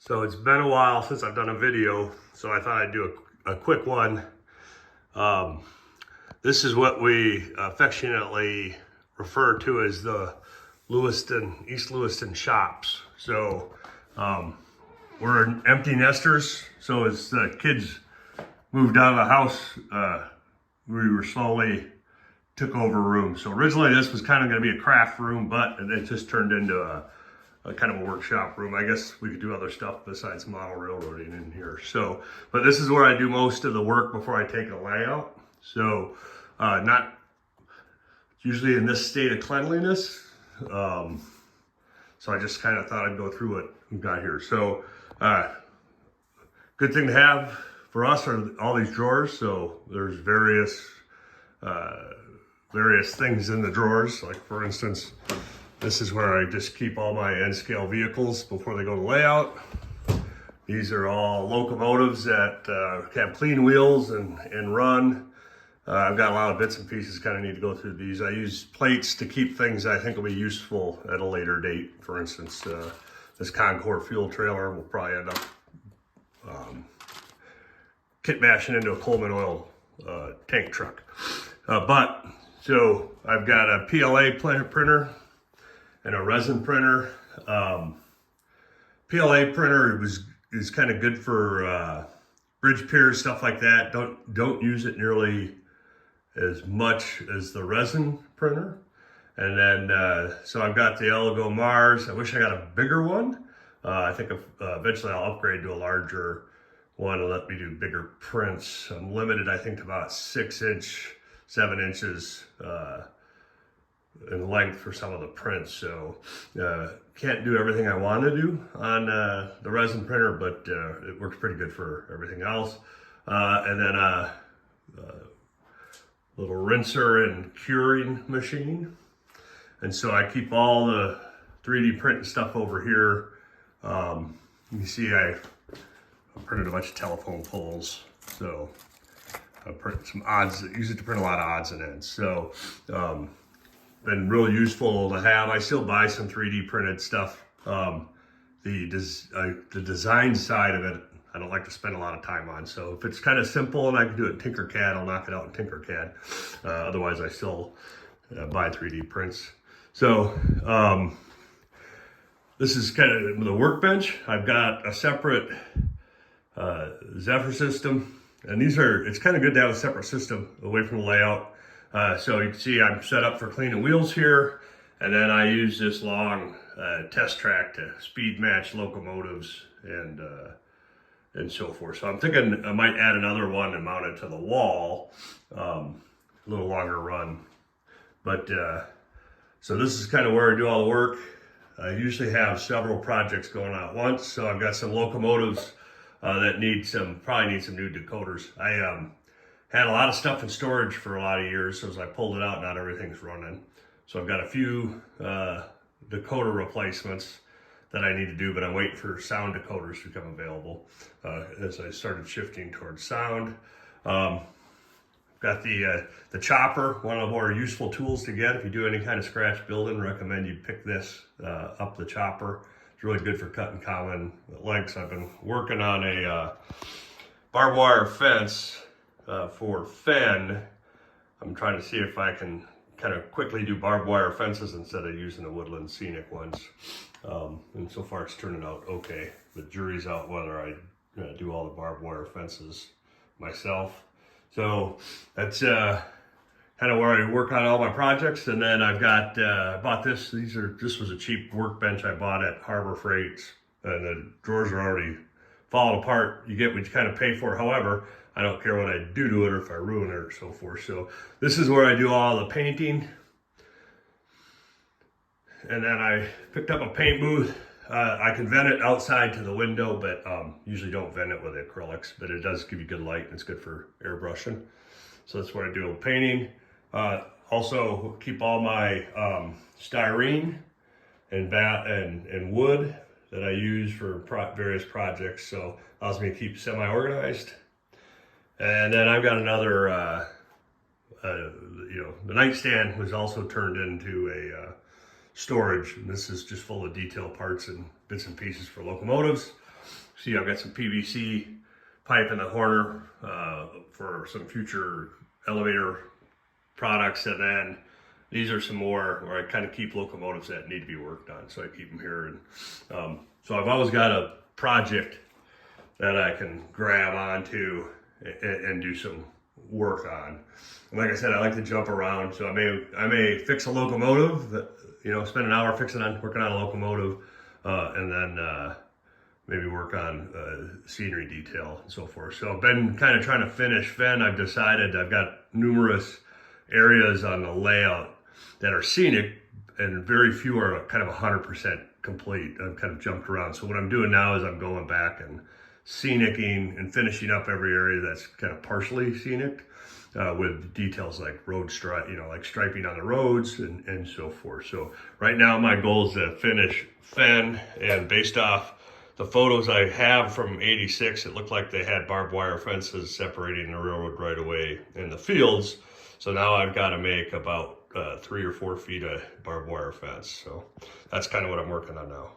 So it's been a while since I've done a video, so I thought I'd do a quick one. This is what we affectionately refer to as the East Lewiston shops. So we're empty nesters, so as the kids moved out of the house, we were slowly took over rooms. So originally this was kind of going to be a craft room, but it just turned into a kind of a workshop room. I guess we could do other stuff besides model railroading in here. So, but this is where I do most of the work before I take a layout. So, not usually in this state of cleanliness. So I just kind of thought I'd go through what we've got here. So, good thing to have for us are all these drawers. So there's various things in the drawers. Like for instance, this is where I just keep all my N scale vehicles before they go to layout. These are all locomotives that have clean wheels and run. I've got a lot of bits and pieces, kind of need to go through these. I use plates to keep things I think will be useful at a later date. For instance, this Concord fuel trailer will probably end up kit bashing into a Coleman oil tank truck. So I've got a PLA printer and a resin printer. PLA printer is kind of good for bridge piers, stuff like that. Don't use it nearly as much as the resin printer. And then so I've got the Elgo Mars. I wish I got a bigger one. I think eventually I'll upgrade to a larger one and let me do bigger prints. I'm limited, I think, to about 7 inches in length for some of the prints. So can't do everything I want to do on the resin printer, but it works pretty good for everything else. And then a little rinser and curing machine. And so I keep all the 3D printing stuff over here. You can see I printed a bunch of telephone poles. So I print some odds, use it to print a lot of odds and ends. So been real useful to have. I still buy some 3D printed stuff. The design side of it, I don't like to spend a lot of time on. So if it's kind of simple and I can do it in Tinkercad, I'll knock it out in Tinkercad. Otherwise, I still buy 3D prints. So this is kind of the workbench. I've got a separate Zephyr system. And it's kind of good to have a separate system away from the layout. So you can see I'm set up for cleaning wheels here. And then I use this long test track to speed match locomotives and so forth. So I'm thinking I might add another one and mount it to the wall, a little longer run. But so this is kind of where I do all the work. I usually have several projects going on at once. So I've got some locomotives that probably need some new decoders. I had a lot of stuff in storage for a lot of years, so as I pulled it out, not everything's running. So I've got a few decoder replacements that I need to do, but I'm waiting for sound decoders to become available as I started shifting towards sound. Got the chopper, one of the more useful tools to get if you do any kind of scratch building. Recommend you pick this up, the chopper. It's really good for cutting common lengths. I've been working on a barbed wire fence for Fen. I'm trying to see if I can kind of quickly do barbed wire fences instead of using the woodland scenic ones. And so far it's turning out okay. The jury's out whether I do all the barbed wire fences myself. So that's kind of where I work on all my projects. And then I've got, I bought this. This was a cheap workbench I bought at Harbor Freight. And the drawers are already falling apart. You get what you kind of pay for. However, I don't care what I do to it or if I ruin it or so forth. So this is where I do all the painting. And then I picked up a paint booth. I can vent it outside to the window, but usually don't vent it with acrylics, but it does give you good light and it's good for airbrushing. So that's where I do a little painting. Also keep all my styrene and wood that I use for various projects. So allows me to keep semi-organized. And then I've got another, the nightstand was also turned into a storage. And this is just full of detail parts and bits and pieces for locomotives. see I've got some PVC pipe in the corner for some future elevator products, and then these are some more where I kind of keep locomotives that need to be worked on, so I keep them here. And so I've always got a project that I can grab onto and do some work on. And like I said, I like to jump around, so I may fix a locomotive that, you know, spend an hour working on a locomotive, and then maybe work on scenery detail and so forth. So I've been kind of trying to finish Fenn. I've decided I've got numerous areas on the layout that are scenic, and very few are kind of 100% complete. I've kind of jumped around. So what I'm doing now is I'm going back and scenicking and finishing up every area that's kind of partially scenic, with details like road stripe, you know, like striping on the roads and so forth. So right now my goal is to finish Fenn, and based off the photos I have from '86, it looked like they had barbed wire fences separating the railroad right away in the fields. So now I've got to make about 3 or 4 feet of barbed wire fence. So that's kind of what I'm working on now.